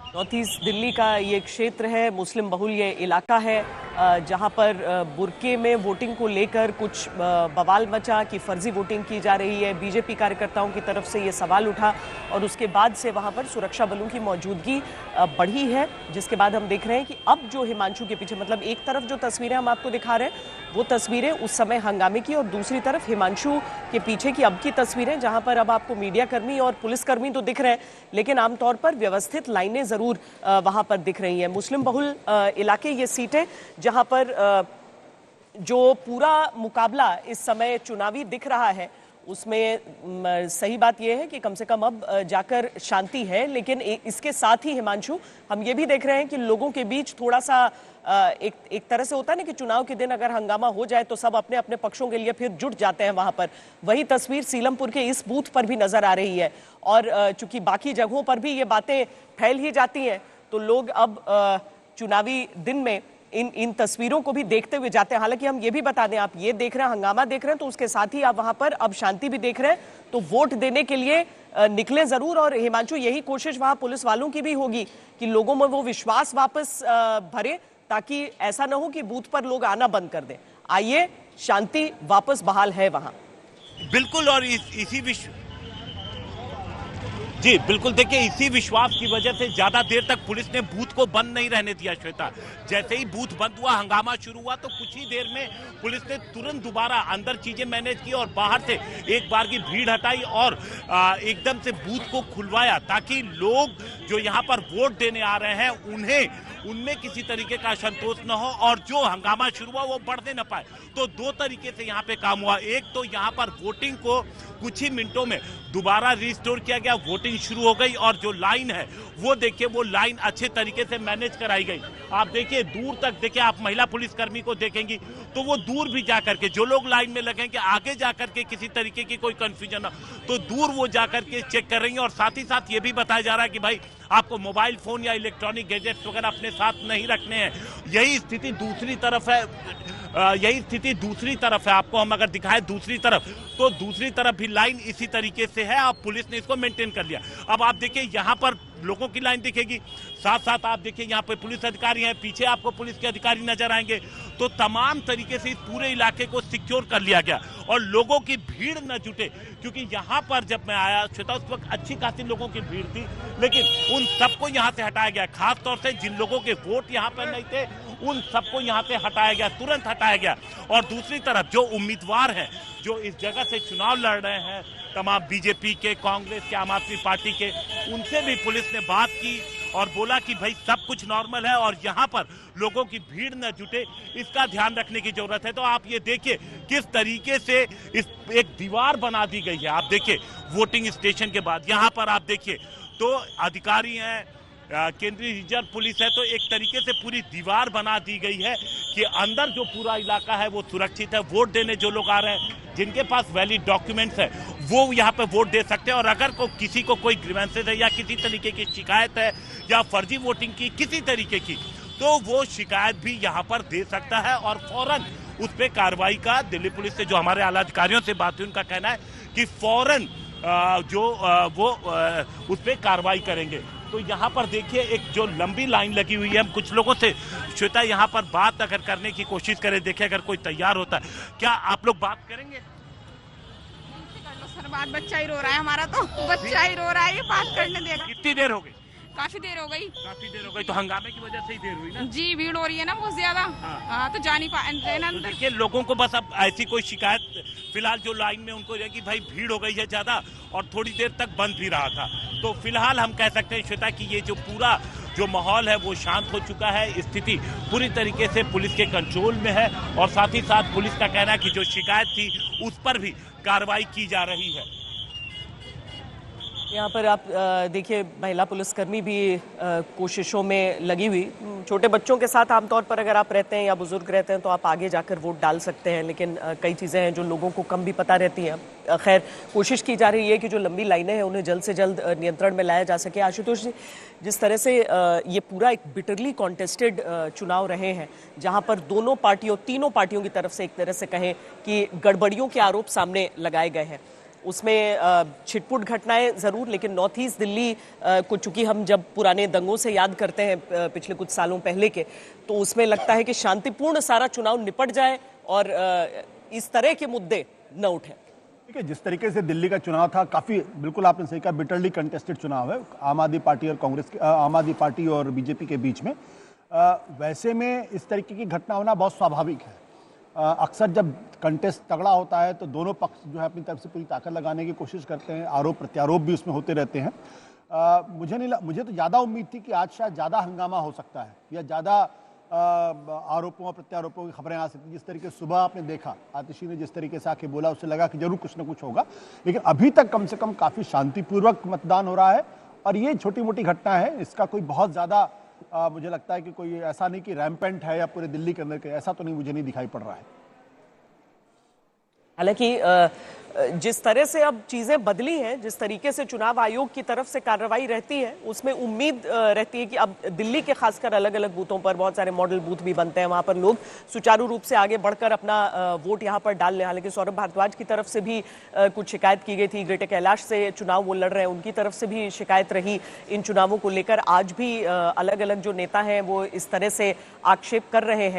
North east Delhi का ये क्षेत्र है, मुस्लिम बहुल ये इलाका है, जहां पर बुरके में वोटिंग को लेकर कुछ बवाल मचा कि फर्जी वोटिंग की जा रही है। बीजेपी कार्यकर्ताओं की तरफ से ये सवाल उठा और उसके बाद से वहां पर सुरक्षा बलों की मौजूदगी बढ़ी है, जिसके बाद हम देख रहे हैं कि अब जो हिमांशु के पीछे, मतलब एक तरफ जो तस्वीरें हम आपको दिखा रहे हैं वो तस्वीरें उस समय हंगामे की, और दूसरी तरफ हिमांशु के पीछे की अब की तस्वीरें, जहां पर अब आपको मीडियाकर्मी और पुलिसकर्मी तो दिख रहे हैं, लेकिन आमतौर पर व्यवस्थित लाइनें जरूर वहां पर दिख रही हैं। मुस्लिम बहुल इलाके ये सीटें जहां पर जो पूरा मुकाबला इस समय चुनावी दिख रहा है, उसमें सही बात यह है कि कम से कम अब जाकर शांति है। लेकिन इसके साथ ही हिमांशु, हम ये भी देख रहे हैं कि लोगों के बीच थोड़ा सा एक तरह से होता है ना कि चुनाव के दिन अगर हंगामा हो जाए तो सब अपने अपने पक्षों के लिए फिर जुट जाते हैं वहां पर। वही तस्वीर सीलमपुर के इस बूथ पर भी नजर आ रही है, और चूंकि बाकी जगहों पर भी ये बातें फैल ही जाती हैं तो लोग अब चुनावी दिन में इन तस्वीरों को भी देखते हुए जाते हैं। हालांकि हम ये भी बता दें, आप ये देख रहे हैं, हंगामा देख रहे हैं, तो उसके साथ ही आप वहां पर अब शांति भी देख रहे हैं, तो वोट देने के लिए निकले जरूर। और हिमांशु, यही कोशिश वहां पुलिस वालों की भी होगी कि लोगों में वो विश्वास वापस भरे, ताकि ऐसा ना हो कि बूथ पर लोग आना बंद कर दें। आइए, शांति वापस बहाल है वहां। बिल्कुल, और इसी जी बिल्कुल, देखिए इसी विश्वास की वजह से ज्यादा देर तक पुलिस ने बूथ को बंद नहीं रहने दिया। श्वेता, जैसे ही बूथ बंद हुआ, हंगामा शुरू हुआ, तो कुछ ही देर में पुलिस ने तुरंत दोबारा अंदर चीजें मैनेज की और बाहर से एक बार की भीड़ हटाई और एकदम से बूथ को खुलवाया, ताकि लोग जो यहाँ पर वोट देने आ रहे हैं उनमें किसी तरीके का असंतोष न हो और जो हंगामा शुरू हुआ वो बढ़ने न पाए। तो दो तरीके से यहाँ पे काम हुआ। एक तो यहाँ पर वोटिंग को कुछ ही मिनटों में दोबारा रिस्टोर किया गया, वोटिंग शुरू हो गई, और जो लाइन है वो देखिए, वो लाइन अच्छे तरीके से मैनेज कराई गई। आप देखिए दूर तक, देखिए आप महिला पुलिसकर्मी को देखेंगी तो वो दूर भी जाकर के, जो लोग लाइन में लगेंगे आगे जाकर के किसी तरीके की कोई कंफ्यूजन ना, तो दूर वो जाकर के चेक कर रही है। और साथ ही साथ ये भी बताया जा रहा है कि भाई आपको मोबाइल फोन या इलेक्ट्रॉनिक गैजेट्स वगैरह अपने साथ नहीं रखने हैं। यही स्थिति दूसरी तरफ है, आपको हम अगर दिखाएं दूसरी तरफ, तो दूसरी तरफ भी लाइन इसी तरीके से है। अब पुलिस ने इसको मेंटेन कर लिया। अब आप देखिए यहाँ पर लोगों की लाइन दिखेगी, साथ साथ आप देखिए यहाँ पे पुलिस अधिकारी हैं, पीछे आपको पुलिस के अधिकारी नजर आएंगे। तो तमाम तरीके से इस पूरे इलाके को सिक्योर कर लिया गया और लोगों की भीड़ न जुटे, क्योंकि यहाँ पर जब मैं आया श्वेता, उस वक्त अच्छी खासी लोगों की भीड़ थी, लेकिन उन सबको यहाँ से हटाया गया। खास तौर से जिन लोगों के वोट यहाँ पर नहीं थे उन सबको यहाँ से हटाया गया, तुरंत हटाया गया। और दूसरी तरफ जो उम्मीदवार हैं जो इस जगह से चुनाव लड़ रहे हैं, तमाम बीजेपी के, कांग्रेस के, आम आदमी पार्टी के, उनसे भी पुलिस ने बात की और बोला कि भाई सब कुछ नॉर्मल है और यहाँ पर लोगों की भीड़ न जुटे, इसका ध्यान रखने की जरूरत है। तो आप ये देखिए किस तरीके से इस एक दीवार बना दी गई है। आप देखिए वोटिंग स्टेशन के बाद यहाँ पर आप देखिए तो अधिकारी हैं, केंद्रीय रिजर्व पुलिस है, तो एक तरीके से पूरी दीवार बना दी गई है कि अंदर जो पूरा इलाका है वो सुरक्षित है। वोट देने जो लोग आ रहे हैं, जिनके पास वैलिड डॉक्यूमेंट्स है, वो यहाँ पे वोट दे सकते हैं। और अगर किसी को कोई ग्रीवेंसेस है या किसी तरीके की शिकायत है या फर्जी वोटिंग की किसी तरीके की, तो वो शिकायत भी यहाँ पर दे सकता है और फौरन उस पर कार्रवाई का, दिल्ली पुलिस से जो हमारे आला अधिकारियों से बात हुई उनका कहना है कि फौरन उस पर कार्रवाई करेंगे। तो यहाँ पर देखिए एक जो लंबी लाइन लगी हुई है, हम कुछ लोगों से श्वेता यहाँ पर बात अगर करने की कोशिश करें, देखिए अगर कोई तैयार होता है, क्या आप लोग बात करेंगे? कर लो सर बात, बच्चा ही रो रहा है हमारा, तो बच्चा ही रो रहा है, ये बात करने देगा। कितनी देर हो गई? काफी देर हो गई। काफी देर हो गई, तो हंगामे की वजह से ही देर हुई ना? जी, भीड़ हो रही है ना बहुत ज्यादा। हाँ, तो जानी पाए। देखिए लोगों को बस अब ऐसी कोई शिकायत फिलहाल जो लाइन में उनको है कि भाई भीड़ हो गई है ज्यादा और थोड़ी देर तक बंद भी रहा था। तो फिलहाल हम कह सकते हैं श्वेता कि ये जो पूरा जो माहौल है वो शांत हो चुका है, स्थिति पूरी तरीके से पुलिस के कंट्रोल में है और साथ ही साथ पुलिस का कहना है कि जो शिकायत थी उस पर भी कार्रवाई की जा रही है। यहाँ पर आप देखिए महिला पुलिसकर्मी भी कोशिशों में लगी हुई। छोटे बच्चों के साथ आमतौर पर अगर आप रहते हैं या बुजुर्ग रहते हैं तो आप आगे जाकर वोट डाल सकते हैं, लेकिन कई चीज़ें हैं जो लोगों को कम भी पता रहती हैं। खैर, कोशिश की जा रही है कि जो लंबी लाइनें हैं उन्हें जल्द से जल्द नियंत्रण में लाया जा सके। आशुतोष जी, जिस तरह से ये पूरा एक बिटरली कॉन्टेस्टेड चुनाव रहे हैं, जहाँ पर तीनों पार्टियों की तरफ से एक तरह से कहें कि गड़बड़ियों के आरोप सामने लगाए गए हैं, उसमें छिटपुट घटनाएं जरूर, लेकिन नॉर्थ ईस्ट दिल्ली को चूंकि हम जब पुराने दंगों से याद करते हैं पिछले कुछ सालों पहले के, तो उसमें लगता है कि शांतिपूर्ण सारा चुनाव निपट जाए और इस तरह के मुद्दे न उठे। ठीक है, जिस तरीके से दिल्ली का चुनाव था, काफी बिल्कुल आपने सही कहा, बिटरली कंटेस्टेड चुनाव है आम आदमी पार्टी और कांग्रेस के, आम आदमी पार्टी और बीजेपी के बीच में। वैसे में इस तरीके की घटना होना बहुत स्वाभाविक है। अक्सर जब कंटेस्ट तगड़ा होता है तो दोनों पक्ष जो है अपनी तरफ से पूरी ताकत लगाने की कोशिश करते हैं, आरोप प्रत्यारोप भी उसमें होते रहते हैं। मुझे तो ज़्यादा उम्मीद थी कि आज शायद ज़्यादा हंगामा हो सकता है या ज़्यादा आरोपों और प्रत्यारोपों की खबरें आ सकती। जिस तरीके से सुबह आपने देखा आतिशी ने जिस तरीके से आके बोला, उससे लगा कि जरूर कुछ ना कुछ होगा, लेकिन अभी तक कम से कम काफ़ी शांतिपूर्वक मतदान हो रहा है। और ये छोटी मोटी घटना है, इसका कोई बहुत ज़्यादा मुझे लगता है कि कोई ऐसा नहीं कि रैम्पेंट है या पूरे दिल्ली के अंदर के, ऐसा तो नहीं, मुझे नहीं दिखाई पड़ रहा है। हालांकि जिस तरह से अब चीजें बदली हैं, जिस तरीके से चुनाव आयोग की तरफ से कार्रवाई रहती है, उसमें उम्मीद रहती है कि अब दिल्ली के खासकर अलग अलग बूथों पर बहुत सारे मॉडल बूथ भी बनते हैं, वहां पर लोग सुचारू रूप से आगे बढ़कर अपना वोट यहां पर डाल लें। हालांकि सौरभ भारद्वाज की तरफ से भी कुछ शिकायत की गई थी, ग्रेटर कैलाश से चुनाव वो लड़ रहे हैं, उनकी तरफ से भी शिकायत रही इन चुनावों को लेकर। आज भी अलग अलग जो नेता हैं वो इस तरह से आक्षेप कर रहे हैं।